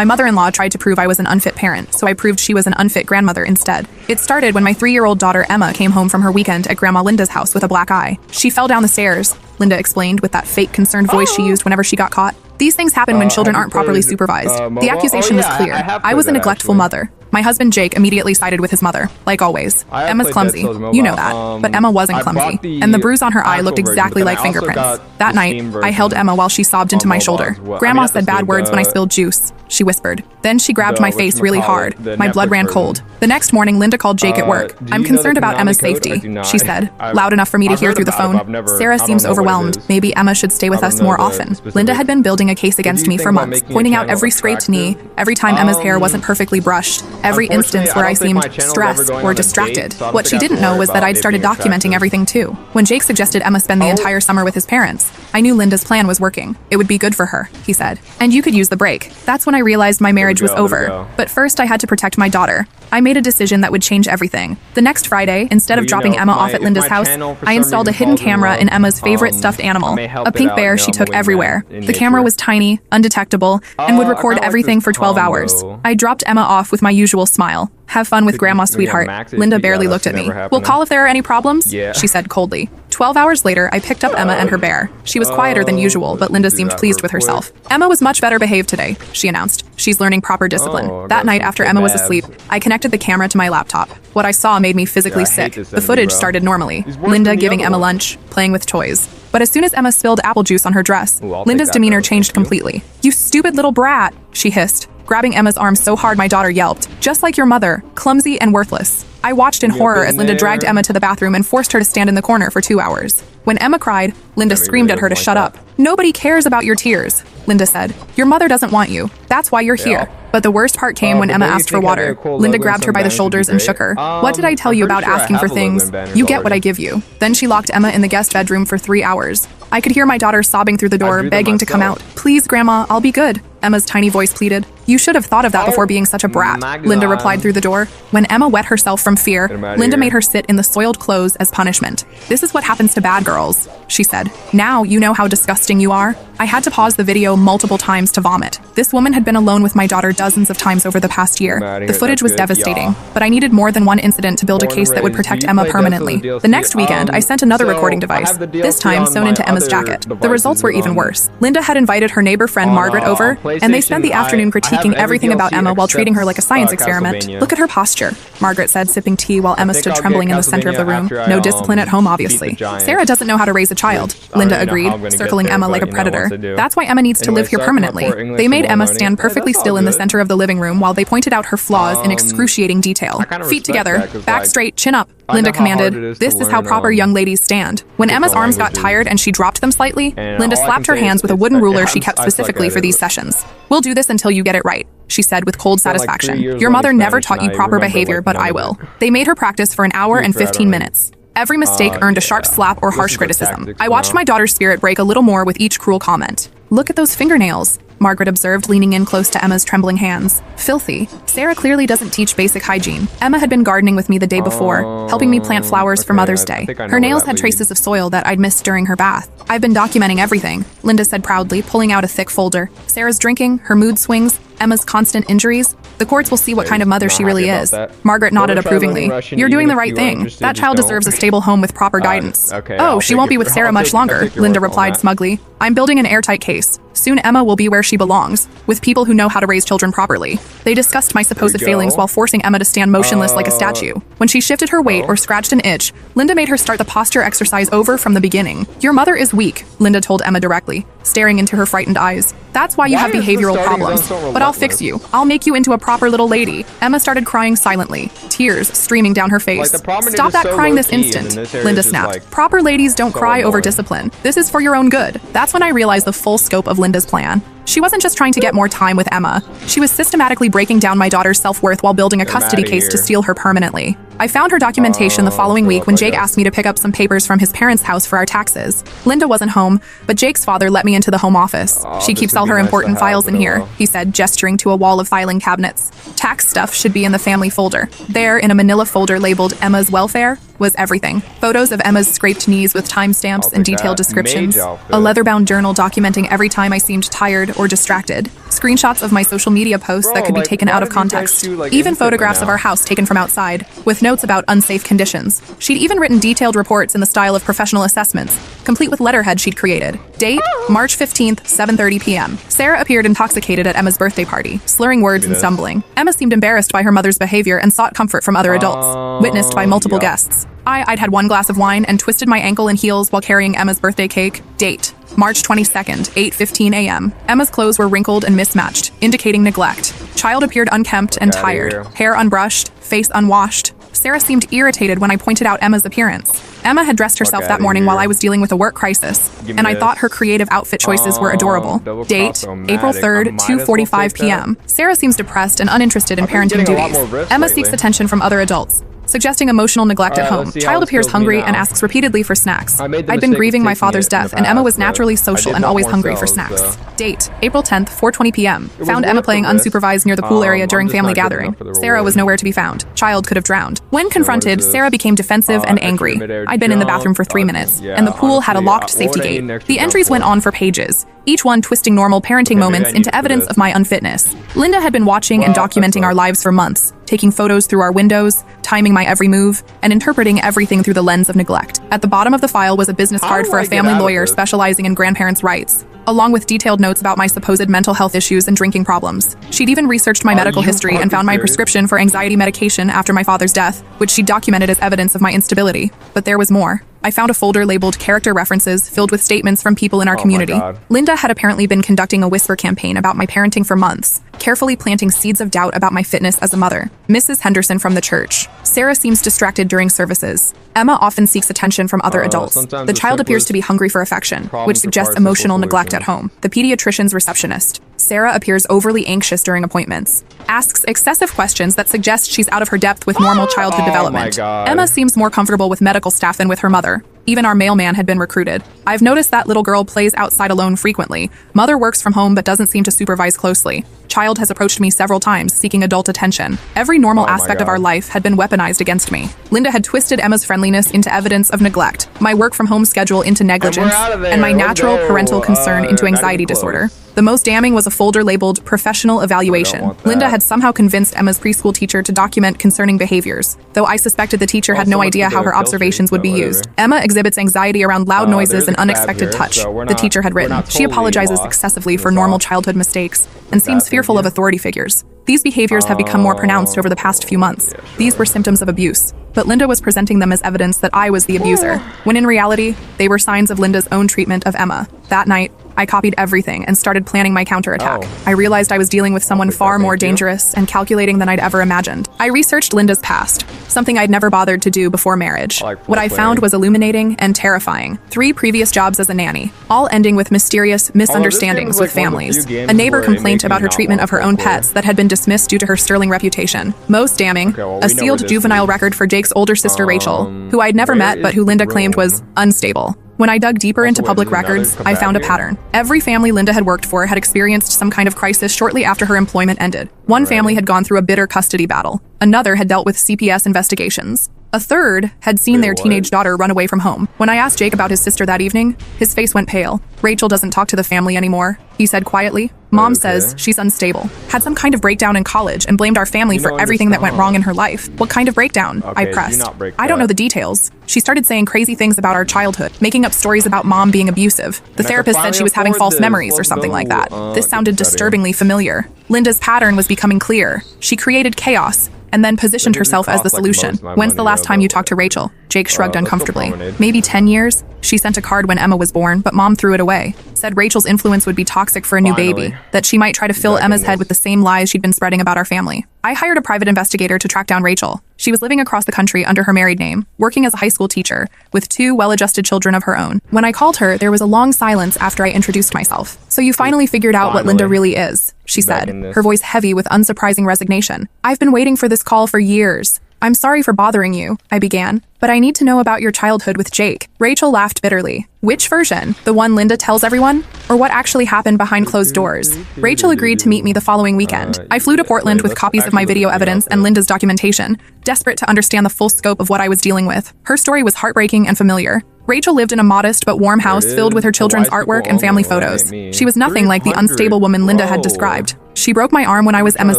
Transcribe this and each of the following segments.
My mother-in-law tried to prove I was an unfit parent, so I proved she was an unfit grandmother instead. It started when my 3-year-old daughter Emma came home from her weekend at Grandma Linda's house with a black eye. She fell down the stairs, Linda explained with that fake concerned voice she used whenever she got caught. These things happen when children aren't properly supervised. The accusation was clear. I was a neglectful mother. My husband Jake immediately sided with his mother, like always. Emma's clumsy, you know that, but Emma wasn't clumsy, and the bruise on her eye looked exactly like fingerprints. That night, I held Emma while she sobbed into my shoulder. Grandma said bad words when I spilled juice, she whispered. Then she grabbed my face really hard. My blood ran cold. The next morning, Linda called Jake at work. I'm concerned about Emma's safety, she said, loud enough for me to hear through the phone. Sarah seems overwhelmed. Maybe Emma should stay with us more often. Linda had been building a case against me for months, pointing out every scraped knee, every time Emma's hair wasn't perfectly brushed, every instance where I seemed stressed or distracted. What she didn't know was that I'd started documenting everything too. When Jake suggested Emma spend the entire summer with his parents, I knew Linda's plan was working. It would be good for her, he said. And you could use the break. That's when I realized my marriage was over. But first I had to protect my daughter. I made a decision that would change everything. The next Friday, instead of dropping Emma off at Linda's house, I installed a hidden camera in Emma's favorite stuffed animal, a pink bear she took everywhere. The camera was tiny, undetectable, and would record everything for 12 hours. I dropped Emma off with my usual smile. Have fun with Grandma, sweetheart. Linda barely looked at me. We'll call if there are any problems, she said coldly. 12 hours later, I picked up Emma and her bear. She was quieter than usual, but Linda seemed pleased with herself. Emma was much better behaved today, she announced. She's learning proper discipline. That night after Emma was asleep, I connected the camera to my laptop. What I saw made me physically sick. The footage started normally. Linda giving Emma lunch, playing with toys. But as soon as Emma spilled apple juice on her dress, Linda's demeanor changed completely. You stupid little brat, she hissed, grabbing Emma's arm so hard my daughter yelped. Just like your mother, clumsy and worthless. I watched in horror as Linda dragged Emma to the bathroom and forced her to stand in the corner for 2 hours. When Emma cried, Linda screamed at her to shut up. Nobody cares about your tears, Linda said. Your mother doesn't want you. That's why you're here. But the worst part came when Emma asked for water. Linda grabbed her by the shoulders and shook her. What did I tell you about asking for things? You get what I give you. Then she locked Emma in the guest bedroom for 3 hours. I could hear my daughter sobbing through the door, begging to come out. Please, Grandma, I'll be good, Emma's tiny voice pleaded. You should have thought of that before being such a brat, Linda replied through the door. When Emma wet herself from fear, Linda made her sit in the soiled clothes as punishment. This is what happens to bad girls, she said. Now you know how disgusting you are. I had to pause the video multiple times to vomit. This woman had been alone with my daughter dozens of times over the past year. The footage was devastating, but I needed more than one incident to build a case that would protect Emma permanently. The next weekend, I sent another recording device, this time sewn into Emma's jacket. The results were even worse. Linda had invited her neighbor friend Margaret over, and they spent the afternoon critiquing everything about Emma while treating her like a science experiment. Look at her posture, Margaret said, sipping tea while Emma stood trembling in the center of the room. No discipline at home, obviously. Sarah doesn't know how to raise a child, Linda agreed, circling Emma like a predator. That's why Emma needs to live here permanently. They made Emma stand perfectly still in the center of the living room while they pointed out her flaws in excruciating detail. Feet together, back straight, chin up, Linda commanded. This is how proper young ladies stand. When Emma's arms got tired and she dropped them slightly, Linda slapped her hands with a wooden ruler she kept specifically for these sessions. We'll do this until you get it right, she said with cold satisfaction. Your mother never taught you proper behavior, but I will. They made her practice for an hour and 15 minutes. Every mistake earned a sharp slap or harsh criticism. I watched my daughter's spirit break a little more with each cruel comment. Look at those fingernails, Margaret observed, leaning in close to Emma's trembling hands. Filthy. Sarah clearly doesn't teach basic hygiene. Emma had been gardening with me the day before, helping me plant flowers for Mother's Day. Her nails had traces of soil that I'd missed during her bath. I've been documenting everything, Linda said proudly, pulling out a thick folder. Sarah's drinking, her mood swings, Emma's constant injuries. The courts will see what kind of mother she really is. Margaret nodded approvingly. You're doing the right thing. That child deserves a stable home with proper guidance. Oh, she won't be with Sarah much longer, Linda replied smugly. I'm building an airtight case. Soon Emma will be where she belongs, with people who know how to raise children properly. They discussed my supposed failings while forcing Emma to stand motionless like a statue. When she shifted her weight or scratched an itch, Linda made her start the posture exercise over from the beginning. Your mother is weak, Linda told Emma directly, staring into her frightened eyes. That's why you have behavioral problems. But I'll fix you. I'll make you into a proper little lady. Emma started crying silently, tears streaming down her face. Stop that crying this instant, Linda snapped. Proper ladies don't cry over discipline. This is for your own good. That's when I realized the full scope of Linda's plan. She wasn't just trying to get more time with Emma. She was systematically breaking down my daughter's self-worth while building a custody case to steal her permanently. I found her documentation the following week when Jake asked me to pick up some papers from his parents' house for our taxes. Linda wasn't home, but Jake's father let me into the home office. She keeps all her important files in here, he said, gesturing to a wall of filing cabinets. Tax stuff should be in the family folder. There, in a manila folder labeled Emma's Welfare, was everything. Photos of Emma's scraped knees with timestamps and detailed descriptions. A leather-bound journal documenting every time I seemed tired or distracted. Screenshots of my social media posts that could be taken out of context. Even photographs of our house taken from outside, with notes about unsafe conditions. She'd even written detailed reports in the style of professional assessments, complete with letterhead she'd created. Date, March 15th, 7:30 p.m. Sarah appeared intoxicated at Emma's birthday party, slurring words and stumbling. Emma seemed embarrassed by her mother's behavior and sought comfort from other adults, witnessed by multiple guests. I'd had one glass of wine and twisted my ankle in heels while carrying Emma's birthday cake. Date, March 22nd, 8:15 a.m. Emma's clothes were wrinkled and mismatched, indicating neglect. Child appeared unkempt and tired, hair unbrushed, face unwashed. Sarah seemed irritated when I pointed out Emma's appearance. Emma had dressed herself that morning while I was dealing with a work crisis, and I thought her creative outfit choices were adorable. Date, April 3rd, 2:45 p.m. Sarah seems depressed and uninterested in parenting duties. Emma seeks attention from other adults, suggesting emotional neglect at home. Child appears hungry and asks repeatedly for snacks. I'd been grieving my father's death, and Emma was naturally social and always hungry for snacks. Date, April 10th, 4:20 p.m. Found Emma playing unsupervised near the pool area during family gathering. Sarah was nowhere to be found. Child could have drowned. When confronted, Sarah became defensive and angry. I'd been in the bathroom for 3 minutes, and the pool had a locked safety gate. The entries went on for pages, each one twisting normal parenting moments into evidence of my unfitness. Linda had been watching and documenting our lives for months, taking photos through our windows, timing my every move, and interpreting everything through the lens of neglect. At the bottom of the file was a business card for a family lawyer specializing in grandparents' rights, along with detailed notes about my supposed mental health issues and drinking problems. She'd even researched my medical history and found my prescription for anxiety medication after my father's death, which she documented as evidence of my instability. But there was more. I found a folder labeled Character References filled with statements from people in our community. Linda had apparently been conducting a whisper campaign about my parenting for months, carefully planting seeds of doubt about my fitness as a mother. Mrs. Henderson from the church. Sarah seems distracted during services. Emma often seeks attention from other adults. The child appears to be hungry for affection, which suggests emotional neglect at home. The pediatrician's receptionist. Sarah appears overly anxious during appointments. Asks excessive questions that suggest she's out of her depth with normal childhood development. Emma seems more comfortable with medical staff than with her mother. Even our mailman had been recruited. I've noticed that little girl plays outside alone frequently. Mother works from home but doesn't seem to supervise closely. Child has approached me several times seeking adult attention. Every normal aspect of our life had been weaponized against me. Linda had twisted Emma's friendliness into evidence of neglect, my work from home schedule into negligence, and my natural parental concern into anxiety disorder. The most damning was a folder labeled Professional Evaluation. Linda had somehow convinced Emma's preschool teacher to document concerning behaviors, though I suspected the teacher had no idea how her observations would be used. Emma exhibits anxiety around loud noises and unexpected touch, the teacher had written. She apologizes excessively for normal childhood mistakes and seems fearful of authority figures. These behaviors have become more pronounced over the past few months. These were symptoms of abuse, but Linda was presenting them as evidence that I was the abuser, when in reality, they were signs of Linda's own treatment of Emma. That night, I copied everything and started planning my counterattack. I realized I was dealing with someone far more dangerous and calculating than I'd ever imagined. I researched Linda's past, something I'd never bothered to do before marriage. What I found was illuminating and terrifying. 3 previous jobs as a nanny, all ending with mysterious misunderstandings with families. A neighbor complaint about her treatment of her own pets that had been dismissed due to her sterling reputation. Most damning, a sealed juvenile record for Jake's older sister Rachel, who I'd never met but who Linda claimed was unstable. When I dug deeper into public records, I found a pattern. Every family Linda had worked for had experienced some kind of crisis shortly after her employment ended. One family had gone through a bitter custody battle. Another had dealt with CPS investigations. A third had seen their teenage daughter run away from home. When I asked Jake about his sister that evening, his face went pale. Rachel doesn't talk to the family anymore, he said quietly. Mom says she's unstable, had some kind of breakdown in college, and blamed our family for everything that went wrong in her life. What kind of breakdown? I pressed. I don't know the details. She started saying crazy things about our childhood, making up stories about Mom being abusive. The therapist said she was having false memories or something like that. This sounded disturbingly familiar. Linda's pattern was becoming clear. She created chaos, and then positioned herself as the solution. When's the last time you talked to Rachel? Jake shrugged uncomfortably. Maybe 10 years? She sent a card when Emma was born, but Mom threw it away. Said Rachel's influence would be toxic for a new baby, that she might try to fill Emma's head with the same lies she'd been spreading about our family. I hired a private investigator to track down Rachel. She was living across the country under her married name, working as a high school teacher, with 2 well-adjusted children of her own. When I called her, there was a long silence after I introduced myself. So you finally figured out what Linda really is, she said, her voice heavy with unsurprising resignation. I've been waiting for this call for years. I'm sorry for bothering you, I began, but I need to know about your childhood with Jake. Rachel laughed bitterly. Which version? The one Linda tells everyone? Or what actually happened behind closed doors? Rachel agreed to meet me the following weekend. I flew to Portland with copies of my video evidence and Linda's documentation, desperate to understand the full scope of what I was dealing with. Her story was heartbreaking and familiar. Rachel lived in a modest but warm house filled with her children's artwork and family photos. She was nothing like the unstable woman Linda had described. She broke my arm when I was Emma's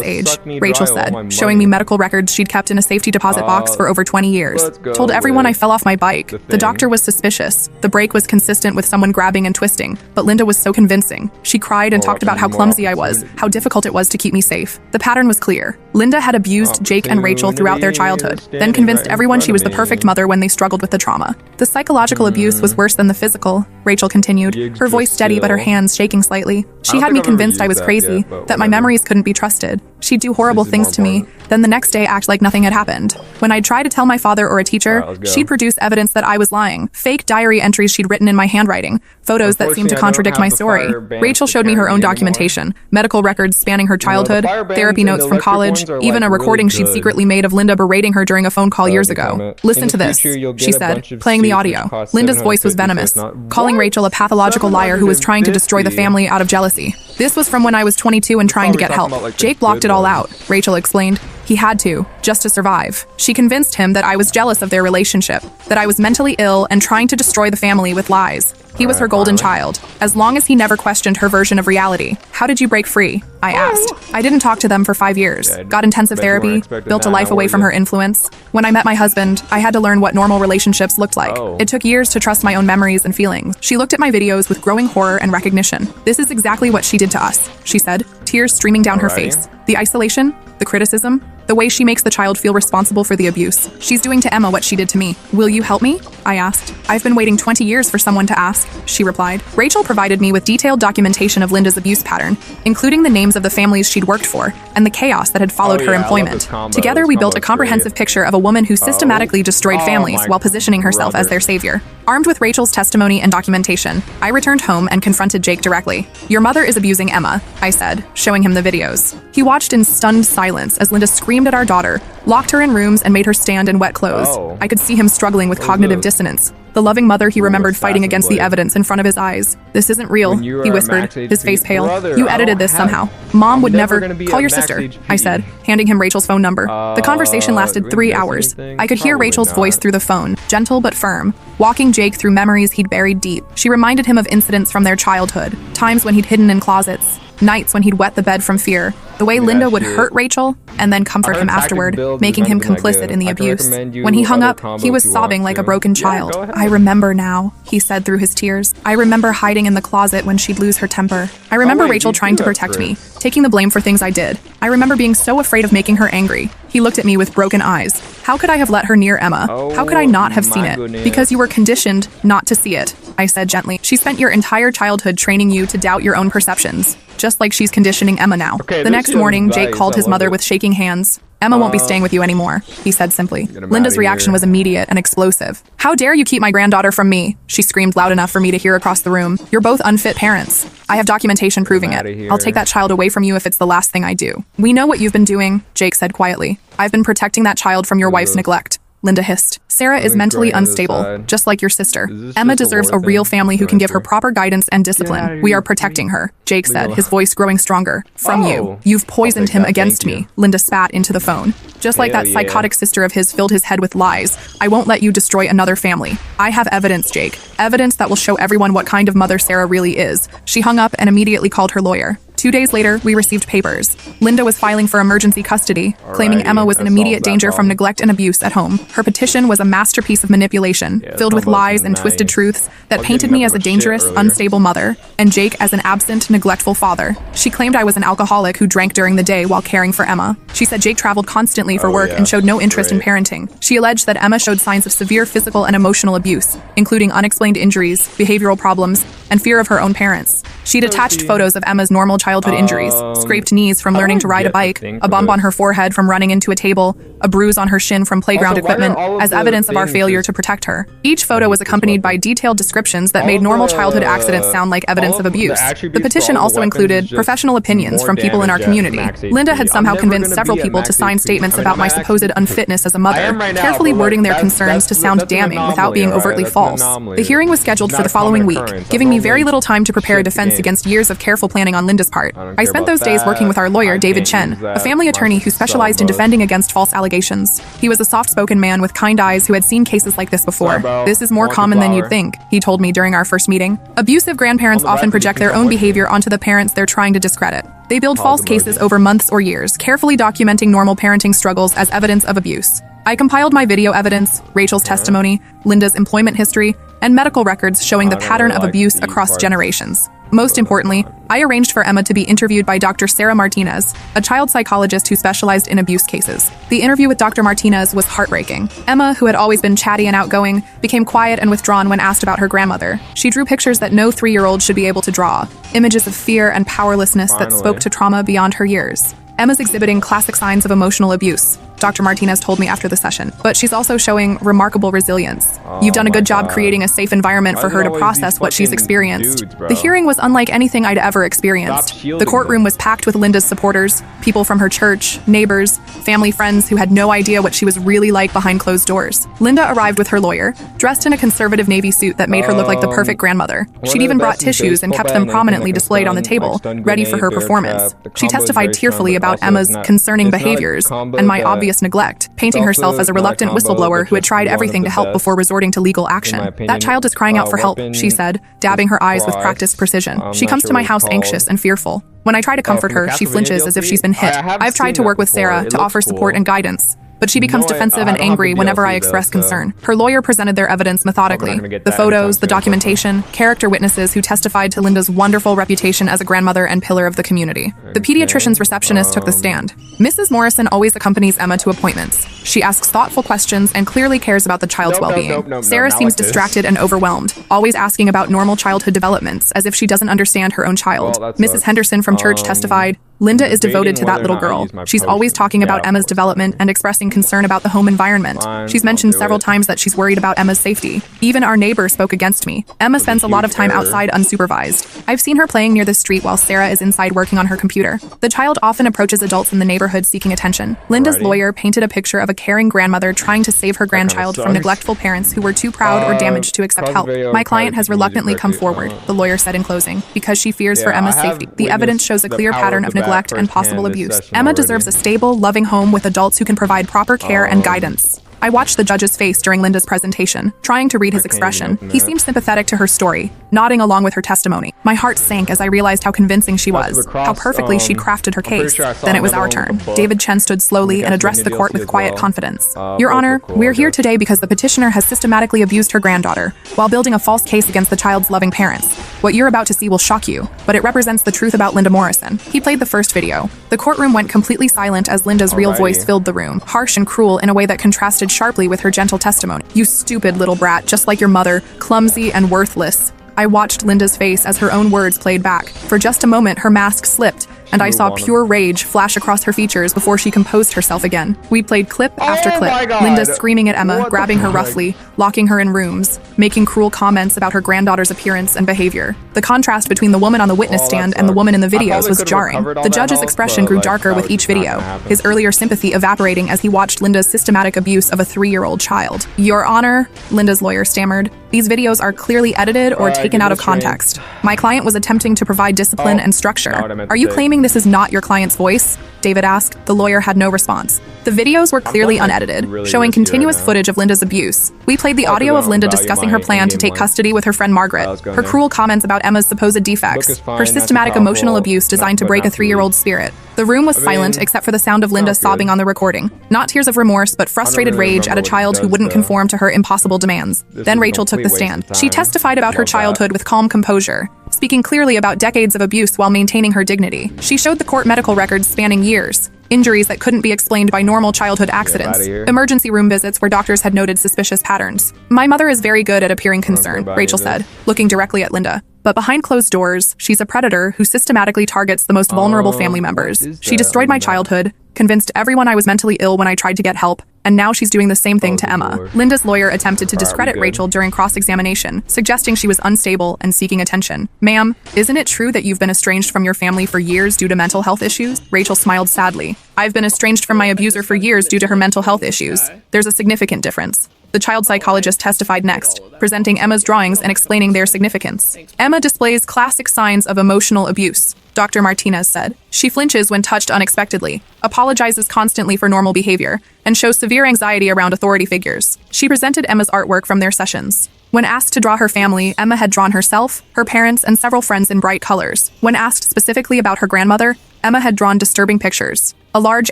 age, Rachel said, showing me medical records she'd kept in a safety deposit box for over 20 years. Told everyone I fell off my bike. The doctor was suspicious. The break was consistent with someone grabbing and twisting, but Linda was so convincing. She cried and talked about how clumsy I was, how difficult it was to keep me safe. The pattern was clear. Linda had abused Jake and Rachel throughout their childhood, then convinced everyone she was the perfect mother when they struggled with the trauma. The psychological abuse was worse than the physical, Rachel continued, her voice steady but her hands shaking slightly. She had me convinced I was crazy, that my memories couldn't be trusted. She'd do horrible things to me, then the next day act like nothing had happened. When I'd try to tell my father or a teacher, she'd produce evidence that I was lying, fake diary entries she'd written in my handwriting, photos that seemed to contradict my story. Rachel showed me her own documentation, medical records spanning her childhood, therapy notes from college, even a recording she'd secretly made of Linda berating her during a phone call years ago. Listen to this, she said, playing the audio. Linda's voice was venomous, calling Rachel a pathological liar who was trying to destroy the family out of jealousy. This was from when I was 22 and trying to get help. Jake blocked it all out, Rachel explained. He had to, just to survive. She convinced him that I was jealous of their relationship, that I was mentally ill and trying to destroy the family with lies. He was her golden child, as long as he never questioned her version of reality. How did you break free? I asked. I didn't talk to them for 5 years. Got intensive therapy, built a life away from her influence. When I met my husband, I had to learn what normal relationships looked like. It took years to trust my own memories and feelings. She looked at my videos with growing horror and recognition. This is exactly what she did to us, she said, tears streaming down her face. The isolation, the criticism, the way she makes the child feel responsible for the abuse. She's doing to Emma what she did to me. Will you help me? I asked. I've been waiting 20 years for someone to ask, she replied. Rachel provided me with detailed documentation of Linda's abuse pattern, including the names of the families she'd worked for and the chaos that had followed her employment. Together, we built a comprehensive picture of a woman who systematically destroyed families while positioning herself as their savior. Armed with Rachel's testimony and documentation, I returned home and confronted Jake directly. Your mother is abusing Emma, I said, showing him the videos. He watched in stunned silence as Linda screamed at our daughter, locked her in rooms and made her stand in wet clothes. I could see him struggling with cognitive dissonance. The loving mother he remembered fighting against the evidence in front of his eyes. This isn't real, he whispered, his face pale. You edited this somehow. Mom would never. Call your sister, I said, handing him Rachel's phone number. The conversation lasted 3 hours. I could hear Rachel's voice through the phone, gentle but firm, walking Jake through memories he'd buried deep. She reminded him of incidents from their childhood, times when he'd hidden in closets, nights when he'd wet the bed from fear, the way Linda would hurt Rachel and then comfort him afterward, making him complicit in the abuse. When he hung up, he was sobbing like a broken child. I remember now, he said through his tears. I remember hiding in the closet when she'd lose her temper. I remember Rachel trying to protect me, taking the blame for things I did. I remember being so afraid of making her angry. He looked at me with broken eyes. How could I have let her near Emma? How could I not have seen it? Because you were conditioned not to see it, I said gently. She spent your entire childhood training you to doubt your own perceptions, just like she's conditioning Emma now. The next morning, Jake called his mother with shaking hands. Emma won't be staying with you anymore, he said simply. Linda's reaction was immediate and explosive. How dare you keep my granddaughter from me? She screamed loud enough for me to hear across the room. You're both unfit parents. I have documentation proving it. I'll take that child away from you if it's the last thing I do. We know what you've been doing, Jake said quietly. I've been protecting that child from your wife's neglect. Linda hissed. Sarah is mentally unstable, just like your sister. Emma deserves a real family who can give her proper guidance and discipline. We are protecting her, Jake said, his voice growing stronger. From you. You've poisoned him against me, Linda spat into the phone. Just like that psychotic sister of his filled his head with lies, I won't let you destroy another family. I have evidence, Jake. Evidence that will show everyone what kind of mother Sarah really is. She hung up and immediately called her lawyer. 2 days later, we received papers. Linda was filing for emergency custody, claiming Emma was in immediate danger from neglect and abuse at home. Her petition was a masterpiece of manipulation, filled with lies and twisted truths that painted me as a dangerous, unstable mother, and Jake as an absent, neglectful father. She claimed I was an alcoholic who drank during the day while caring for Emma. She said Jake traveled constantly for work and showed no interest in parenting. She alleged that Emma showed signs of severe physical and emotional abuse, including unexplained injuries, behavioral problems, and fear of her own parents. She'd attached photos of Emma's normal childhood injuries, scraped knees from learning to ride a bike, a bump on her forehead from running into a table, a bruise on her shin from playground equipment, as evidence of our failure to protect her. Each photo was accompanied by detailed descriptions that made normal childhood accidents sound like evidence of abuse. The petition also included professional opinions from people in our community. Linda had somehow convinced several people to sign statements about my supposed unfitness as a mother, carefully wording their concerns to sound damning without being overtly false. The hearing was scheduled for the following week, giving me very little time to prepare a defense against years of careful planning on Linda's part. I spent those days working with our lawyer, David Chen, a family attorney who specialized in defending against false allegations. He was a soft-spoken man with kind eyes who had seen cases like this before. This is more common than you'd think, he told me during our first meeting. Abusive grandparents often project their own behavior onto the parents they're trying to discredit. They build false cases over months or years, carefully documenting normal parenting struggles as evidence of abuse. I compiled my video evidence, Rachel's testimony, Linda's employment history, and medical records showing the pattern of abuse across generations. Most importantly, I arranged for Emma to be interviewed by Dr. Sarah Martinez, a child psychologist who specialized in abuse cases. The interview with Dr. Martinez was heartbreaking. Emma, who had always been chatty and outgoing, became quiet and withdrawn when asked about her grandmother. She drew pictures that no 3-year-old should be able to draw, images of fear and powerlessness that spoke to trauma beyond her years. Emma's exhibiting classic signs of emotional abuse, Dr. Martinez told me after the session, but she's also showing remarkable resilience. You've done a good job creating a safe environment for her to process what she's experienced. The hearing was unlike anything I'd ever experienced. The courtroom was packed with Linda's supporters, people from her church, neighbors, family friends who had no idea what she was really like behind closed doors. Linda arrived with her lawyer, dressed in a conservative navy suit that made her look like the perfect grandmother. She'd even brought tissues and kept them prominently displayed on the table, ready for her performance. She testified tearfully about Emma's concerning behaviors and my obvious neglect, painting herself as a reluctant whistleblower who had tried everything to help before resorting to legal action. That child is crying out for help, she said, dabbing her eyes with practiced precision. She comes to my house anxious and fearful. When I try to comfort her, she flinches as if she's been hit. I've tried to work with Sarah to offer support and guidance, but she becomes defensive and angry whenever I express concern. Her lawyer presented their evidence methodically. The photos, the documentation, character witnesses who testified to Linda's wonderful reputation as a grandmother and pillar of the community. The pediatrician's receptionist took the stand. Mrs. Morrison always accompanies Emma to appointments. She asks thoughtful questions and clearly cares about the child's well-being. Sarah seems distracted and overwhelmed, always asking about normal childhood developments as if she doesn't understand her own child. Mrs. Henderson from church testified, Linda is devoted to that little girl. She's always talking about Emma's development and expressing concern about the home environment. She's mentioned several times that she's worried about Emma's safety. Even our neighbor spoke against me. Emma spends a lot of time outside unsupervised. I've seen her playing near the street while Sarah is inside working on her computer. The child often approaches adults in the neighborhood seeking attention. Linda's lawyer painted a picture of a caring grandmother trying to save her grandchild from neglectful parents who were too proud or damaged to accept help. My client has reluctantly come forward, the lawyer said in closing, because she fears for Emma's safety. The evidence shows a clear pattern of neglect and possible abuse. Emma deserves a stable, loving home with adults who can provide proper care and guidance. I watched the judge's face during Linda's presentation, trying to read his expression. He seemed sympathetic to her story, nodding along with her testimony. My heart sank as I realized how convincing she was, how perfectly she'd crafted her case. Then it was our turn. David Chen stood slowly and addressed the court with quiet confidence. Your Honor, we're here today because the petitioner has systematically abused her granddaughter, while building a false case against the child's loving parents. What you're about to see will shock you, but it represents the truth about Linda Morrison. He played the first video. The courtroom went completely silent as Linda's real voice filled the room, harsh and cruel in a way that contrasted sharply with her gentle testimony. You stupid little brat, just like your mother, clumsy and worthless. I watched Linda's face as her own words played back. For just a moment, her mask slipped, and I saw pure rage flash across her features before she composed herself again. We played clip after clip, Linda screaming at Emma, grabbing her roughly, locking her in rooms, making cruel comments about her granddaughter's appearance and behavior. The contrast between the woman on the witness stand and the woman in the videos was jarring. The judge's expression grew darker with each video, his earlier sympathy evaporating as he watched Linda's systematic abuse of a 3-year-old child. Your Honor, Linda's lawyer stammered, these videos are clearly edited or taken out of context. My client was attempting to provide discipline and structure. Are you claiming this is not your client's voice? David asked. The lawyer had no response. The videos were clearly unedited, showing continuous footage of Linda's abuse. We played the audio of Linda discussing her plan to take custody with her friend Margaret, her cruel comments about Emma's supposed defects, her systematic emotional abuse designed to break a 3-year-old's spirit. The room was silent except for the sound of Linda sobbing on the recording. Not tears of remorse, but frustrated rage at a child who wouldn't conform to her impossible demands. Then Rachel took the stand. She testified about her childhood with calm composure, speaking clearly about decades of abuse while maintaining her dignity. She showed the court medical records spanning years, injuries that couldn't be explained by normal childhood accidents, emergency room visits where doctors had noted suspicious patterns. My mother is very good at appearing concerned, Rachel said, looking directly at Linda. But behind closed doors, she's a predator who systematically targets the most vulnerable family members. She destroyed my childhood, convinced everyone I was mentally ill when I tried to get help, and now she's doing the same thing to Emma. Lord. Linda's lawyer attempted to discredit Rachel during cross-examination, suggesting she was unstable and seeking attention. Ma'am, isn't it true that you've been estranged from your family for years due to mental health issues? Rachel smiled sadly. I've been estranged from my abuser for years due to her mental health issues. There's a significant difference. The child psychologist testified next, presenting Emma's drawings and explaining their significance. Emma displays classic signs of emotional abuse, Dr. Martinez said. She flinches when touched unexpectedly, apologizes constantly for normal behavior, and shows severe anxiety around authority figures. She presented Emma's artwork from their sessions. When asked to draw her family, Emma had drawn herself, her parents, and several friends in bright colors. When asked specifically about her grandmother, Emma had drawn disturbing pictures. A large,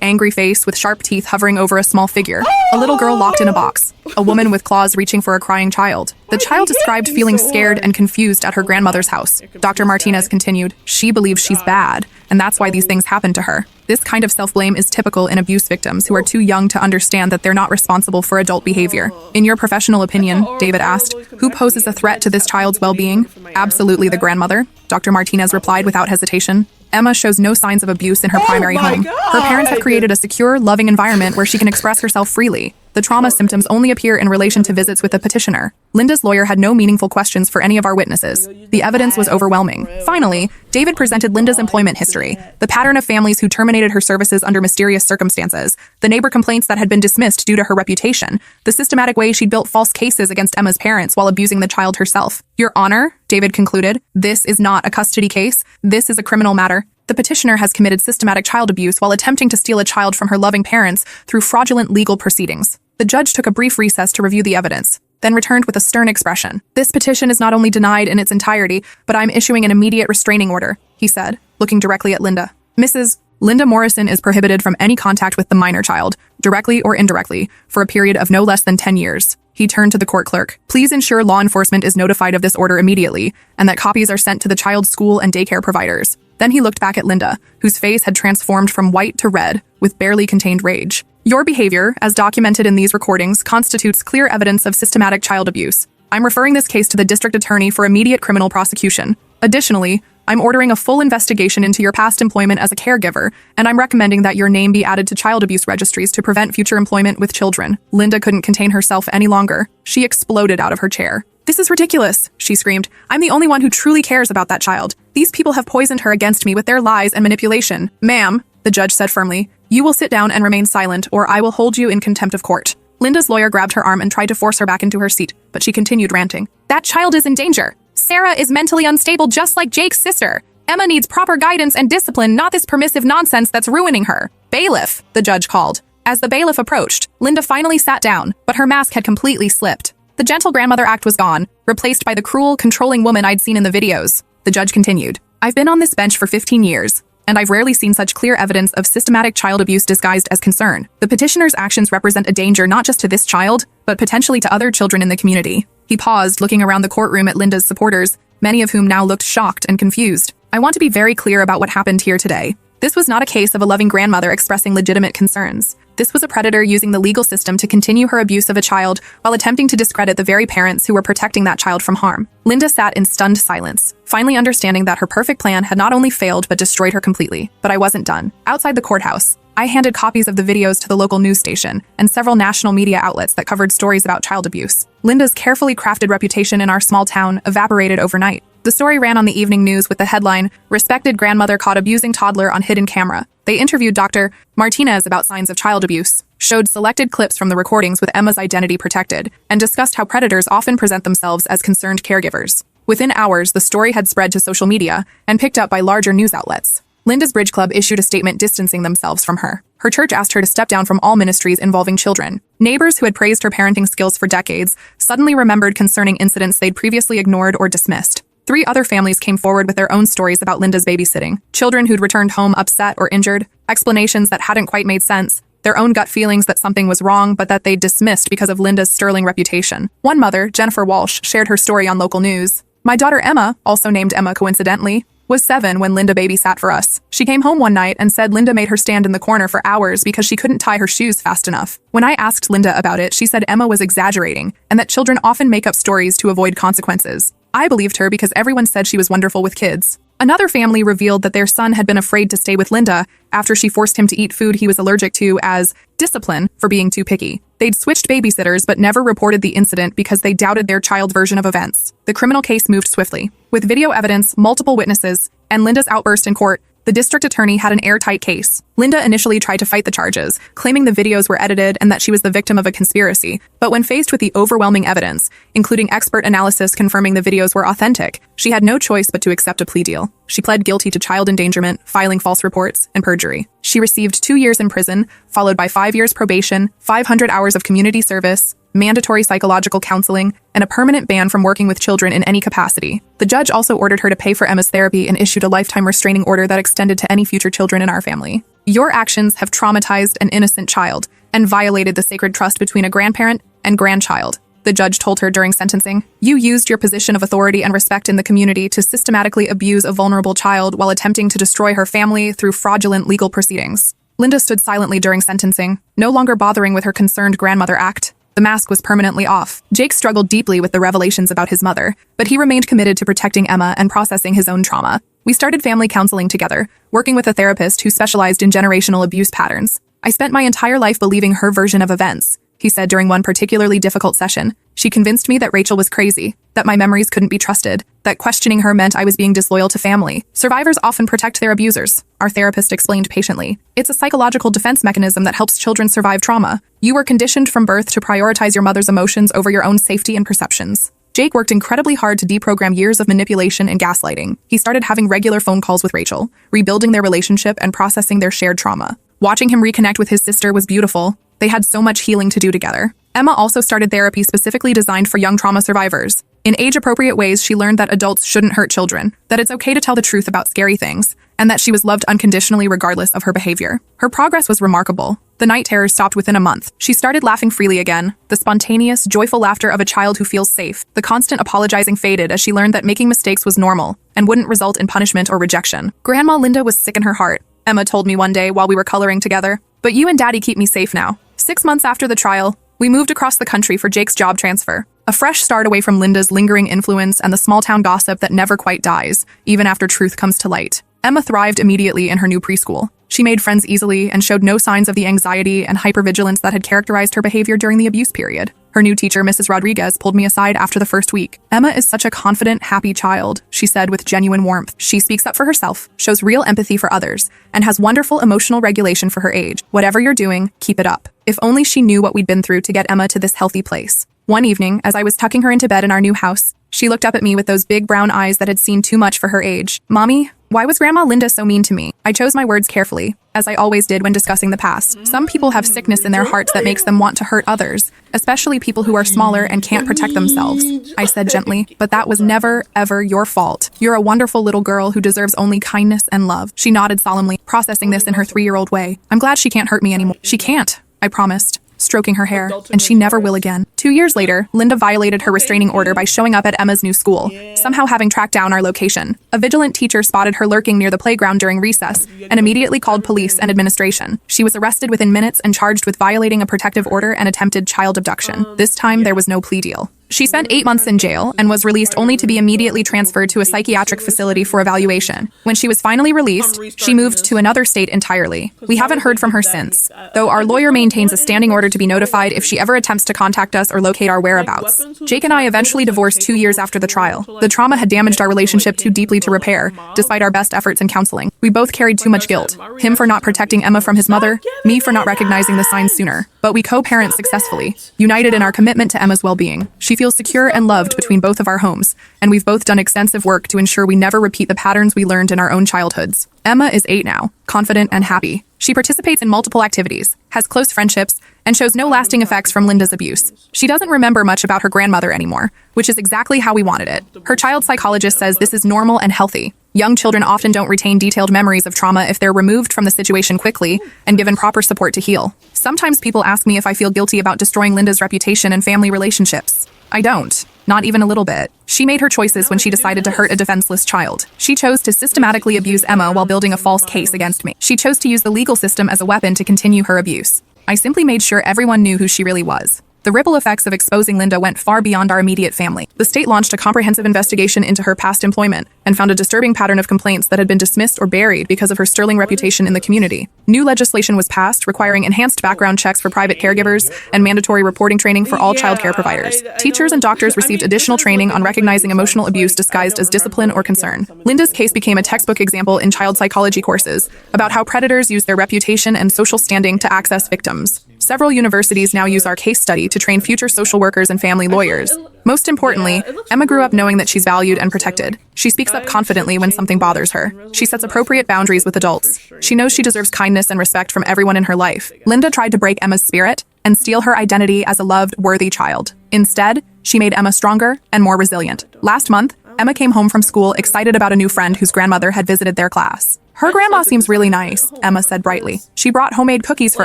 angry face with sharp teeth hovering over a small figure. A little girl locked in a box. A woman with claws reaching for a crying child. The child described feeling scared and confused at her grandmother's house. Dr. Martinez continued, she believes she's bad, and that's why these things happen to her. This kind of self-blame is typical in abuse victims who are too young to understand that they're not responsible for adult behavior. In your professional opinion, David asked, who poses a threat to this child's well-being? Absolutely the grandmother, Dr. Martinez replied without hesitation. Emma shows no signs of abuse in her primary home. Her parents have created a secure, loving environment where she can express herself freely. The trauma symptoms only appear in relation to visits with the petitioner. Linda's lawyer had no meaningful questions for any of our witnesses. The evidence was overwhelming. Finally, David presented Linda's employment history, the pattern of families who terminated her services under mysterious circumstances, the neighbor complaints that had been dismissed due to her reputation, the systematic way she'd built false cases against Emma's parents while abusing the child herself. Your Honor, David concluded, this is not a custody case. This is a criminal matter. The petitioner has committed systematic child abuse while attempting to steal a child from her loving parents through fraudulent legal proceedings. The judge took a brief recess to review the evidence, then returned with a stern expression. This petition is not only denied in its entirety, but I'm issuing an immediate restraining order, he said, looking directly at Linda. Mrs. Linda Morrison is prohibited from any contact with the minor child, directly or indirectly, for a period of no less than 10 years. He turned to the court clerk. Please ensure law enforcement is notified of this order immediately, and that copies are sent to the child's school and daycare providers. Then he looked back at Linda, whose face had transformed from white to red, with barely contained rage. Your behavior, as documented in these recordings, constitutes clear evidence of systematic child abuse. I'm referring this case to the district attorney for immediate criminal prosecution. Additionally, I'm ordering a full investigation into your past employment as a caregiver, and I'm recommending that your name be added to child abuse registries to prevent future employment with children. Linda couldn't contain herself any longer. She exploded out of her chair. This is ridiculous, she screamed. I'm the only one who truly cares about that child. These people have poisoned her against me with their lies and manipulation. Ma'am, the judge said firmly, you will sit down and remain silent, or I will hold you in contempt of court. Linda's lawyer grabbed her arm and tried to force her back into her seat, but she continued ranting. That child is in danger. Sarah is mentally unstable just like Jake's sister. Emma needs proper guidance and discipline, not this permissive nonsense that's ruining her. Bailiff, the judge called. As the bailiff approached, Linda finally sat down, but her mask had completely slipped. The gentle grandmother act was gone, replaced by the cruel, controlling woman I'd seen in the videos. The judge continued. I've been on this bench for 15 years, and I've rarely seen such clear evidence of systematic child abuse disguised as concern. The petitioner's actions represent a danger not just to this child, but potentially to other children in the community. He paused, looking around the courtroom at Linda's supporters, many of whom now looked shocked and confused. I want to be very clear about what happened here today. This was not a case of a loving grandmother expressing legitimate concerns. This was a predator using the legal system to continue her abuse of a child while attempting to discredit the very parents who were protecting that child from harm. Linda sat in stunned silence, finally understanding that her perfect plan had not only failed but destroyed her completely. But I wasn't done. Outside the courthouse, I handed copies of the videos to the local news station and several national media outlets that covered stories about child abuse. Linda's carefully crafted reputation in our small town evaporated overnight. The story ran on the evening news with the headline, Respected Grandmother Caught Abusing Toddler on Hidden Camera. They interviewed Dr. Martinez about signs of child abuse, showed selected clips from the recordings with Emma's identity protected, and discussed how predators often present themselves as concerned caregivers. Within hours, the story had spread to social media and picked up by larger news outlets. Linda's Bridge Club issued a statement distancing themselves from her. Her church asked her to step down from all ministries involving children. Neighbors who had praised her parenting skills for decades suddenly remembered concerning incidents they'd previously ignored or dismissed. 3 other families came forward with their own stories about Linda's babysitting. Children who'd returned home upset or injured, explanations that hadn't quite made sense, their own gut feelings that something was wrong but that they'd dismissed because of Linda's sterling reputation. One mother, Jennifer Walsh, shared her story on local news. My daughter Emma, also named Emma coincidentally, was 7 when Linda babysat for us. She came home one night and said Linda made her stand in the corner for hours because she couldn't tie her shoes fast enough. When I asked Linda about it, she said Emma was exaggerating and that children often make up stories to avoid consequences. I believed her because everyone said she was wonderful with kids. Another family revealed that their son had been afraid to stay with Linda after she forced him to eat food he was allergic to as discipline for being too picky. They'd switched babysitters but never reported the incident because they doubted their child's version of events. The criminal case moved swiftly. With video evidence, multiple witnesses, and Linda's outburst in court, the district attorney had an airtight case. Linda initially tried to fight the charges, claiming the videos were edited and that she was the victim of a conspiracy. But when faced with the overwhelming evidence, including expert analysis confirming the videos were authentic, she had no choice but to accept a plea deal. She pled guilty to child endangerment, filing false reports, and perjury. She received 2 years in prison, followed by 5 years probation, 500 hours of community service, mandatory psychological counseling, and a permanent ban from working with children in any capacity. The judge also ordered her to pay for Emma's therapy and issued a lifetime restraining order that extended to any future children in our family. Your actions have traumatized an innocent child and violated the sacred trust between a grandparent and grandchild, the judge told her during sentencing. You used your position of authority and respect in the community to systematically abuse a vulnerable child while attempting to destroy her family through fraudulent legal proceedings. Linda stood silently during sentencing, no longer bothering with her concerned grandmother act. The mask was permanently off. Jake struggled deeply with the revelations about his mother, but he remained committed to protecting Emma and processing his own trauma. We started family counseling together, working with a therapist who specialized in generational abuse patterns. I spent my entire life believing her version of events, he said during one particularly difficult session. She convinced me that Rachel was crazy, that my memories couldn't be trusted, that questioning her meant I was being disloyal to family. Survivors often protect their abusers, our therapist explained patiently. It's a psychological defense mechanism that helps children survive trauma. You were conditioned from birth to prioritize your mother's emotions over your own safety and perceptions. Jake worked incredibly hard to deprogram years of manipulation and gaslighting. He started having regular phone calls with Rachel, rebuilding their relationship and processing their shared trauma. Watching him reconnect with his sister was beautiful. They had so much healing to do together. Emma also started therapy specifically designed for young trauma survivors. In age-appropriate ways, she learned that adults shouldn't hurt children, that it's okay to tell the truth about scary things, and that she was loved unconditionally regardless of her behavior. Her progress was remarkable. The night terrors stopped within a month. She started laughing freely again, the spontaneous, joyful laughter of a child who feels safe. The constant apologizing faded as she learned that making mistakes was normal and wouldn't result in punishment or rejection. Grandma Linda was sick in her heart, Emma told me one day while we were coloring together. But you and Daddy keep me safe now. 6 months after the trial, we moved across the country for Jake's job transfer. A fresh start away from Linda's lingering influence and the small-town gossip that never quite dies, even after truth comes to light. Emma thrived immediately in her new preschool. She made friends easily and showed no signs of the anxiety and hypervigilance that had characterized her behavior during the abuse period. Her new teacher, Mrs. Rodriguez, pulled me aside after the first week. Emma is such a confident, happy child, she said with genuine warmth. She speaks up for herself, shows real empathy for others, and has wonderful emotional regulation for her age. Whatever you're doing, keep it up. If only she knew what we'd been through to get Emma to this healthy place. One evening, as I was tucking her into bed in our new house, she looked up at me with those big brown eyes that had seen too much for her age. Mommy, why was Grandma Linda so mean to me? I chose my words carefully, as I always did when discussing the past. Some people have sickness in their hearts that makes them want to hurt others, especially people who are smaller and can't protect themselves, I said gently, but that was never, ever your fault. You're a wonderful little girl who deserves only kindness and love. She nodded solemnly, processing this in her 3-year-old way. I'm glad she can't hurt me anymore. She can't, I promised, stroking her hair, and she never will again. 2 years later, Linda violated her restraining order by showing up at Emma's new school, somehow having tracked down our location. A vigilant teacher spotted her lurking near the playground during recess and immediately called police and administration. She was arrested within minutes and charged with violating a protective order and attempted child abduction. This time, there was no plea deal. She spent 8 months in jail and was released only to be immediately transferred to a psychiatric facility for evaluation. When she was finally released, she moved to another state entirely. We haven't heard from her since, though our lawyer maintains a standing order to be notified if she ever attempts to contact us or locate our whereabouts. Jake and I eventually divorced 2 years after the trial. The trauma had damaged our relationship too deeply to repair, despite our best efforts in counseling. We both carried too much guilt. Him for not protecting Emma from his mother, me for not recognizing the signs sooner. But we co-parent successfully, united in our commitment to Emma's well-being. She feels secure and loved between both of our homes, and we've both done extensive work to ensure we never repeat the patterns we learned in our own childhoods. Emma is 8 now, confident and happy. She participates in multiple activities, has close friendships, and shows no lasting effects from Linda's abuse. She doesn't remember much about her grandmother anymore, which is exactly how we wanted it. Her child psychologist says this is normal and healthy. Young children often don't retain detailed memories of trauma if they're removed from the situation quickly and given proper support to heal. Sometimes people ask me if I feel guilty about destroying Linda's reputation and family relationships. I don't. Not even a little bit. She made her choices when she decided to hurt a defenseless child. She chose to systematically abuse Emma while building a false case against me. She chose to use the legal system as a weapon to continue her abuse. I simply made sure everyone knew who she really was. The ripple effects of exposing Linda went far beyond our immediate family. The state launched a comprehensive investigation into her past employment and found a disturbing pattern of complaints that had been dismissed or buried because of her sterling reputation in the community. New legislation was passed requiring enhanced background checks for private caregivers and mandatory reporting training for all childcare providers. Teachers and doctors received additional training on recognizing emotional abuse disguised as discipline or concern. Linda's case became a textbook example in child psychology courses about how predators use their reputation and social standing to access victims. Several universities now use our case study to train future social workers and family lawyers. Most importantly, Emma grew up knowing that she's valued and protected. She speaks up confidently when something bothers her. She sets appropriate boundaries with adults. She knows she deserves kindness and respect from everyone in her life. Linda tried to break Emma's spirit and steal her identity as a loved, worthy child. Instead, she made Emma stronger and more resilient. Last month, Emma came home from school excited about a new friend whose grandmother had visited their class. Her grandma seems really nice, Emma said brightly. She brought homemade cookies for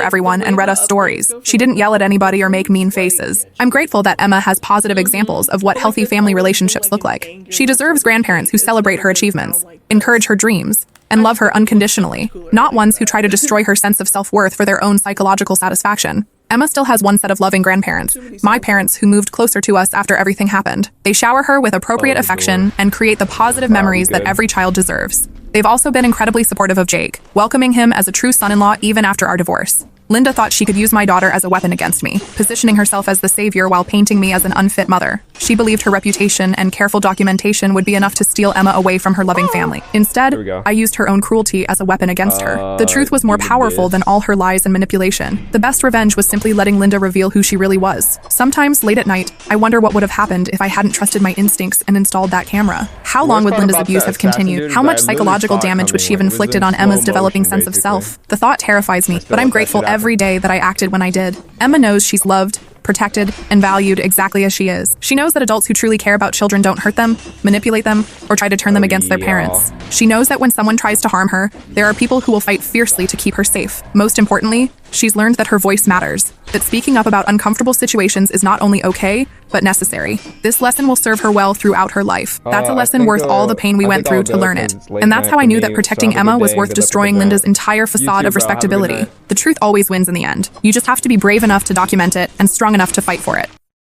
everyone and read us stories. She didn't yell at anybody or make mean faces. I'm grateful that Emma has positive examples of what healthy family relationships look like. She deserves grandparents who celebrate her achievements, encourage her dreams, and love her unconditionally, not ones who try to destroy her sense of self-worth for their own psychological satisfaction. Emma still has one set of loving grandparents, my parents, who moved closer to us after everything happened. They shower her with appropriate affection and create the positive memories that every child deserves. They've also been incredibly supportive of Jake, welcoming him as a true son-in-law even after our divorce. Linda thought she could use my daughter as a weapon against me, positioning herself as the savior while painting me as an unfit mother. She believed her reputation and careful documentation would be enough to steal Emma away from her loving family. Instead, I used her own cruelty as a weapon against her. The truth was more powerful than all her lies and manipulation. The best revenge was simply letting Linda reveal who she really was. Sometimes, late at night, I wonder what would have happened if I hadn't trusted my instincts and installed that camera. How long would Linda's abuse have continued? How much psychological damage would she have inflicted on Emma's developing sense of self? The thought terrifies me, but I'm grateful every day that I acted when I did. Emma knows she's loved, protected, and valued exactly as she is. She knows that adults who truly care about children don't hurt them, manipulate them, or try to turn them against their parents. She knows that when someone tries to harm her, there are people who will fight fiercely to keep her safe. Most importantly, she's learned that her voice matters, that speaking up about uncomfortable situations is not only okay, but necessary. This lesson will serve her well throughout her life. That's a lesson worth all the pain we went through to learn it. And that's how I knew that protecting Emma was worth destroying Linda's entire facade of respectability. The truth always wins in the end. You just have to be brave enough to document it and strong enough to fight for it.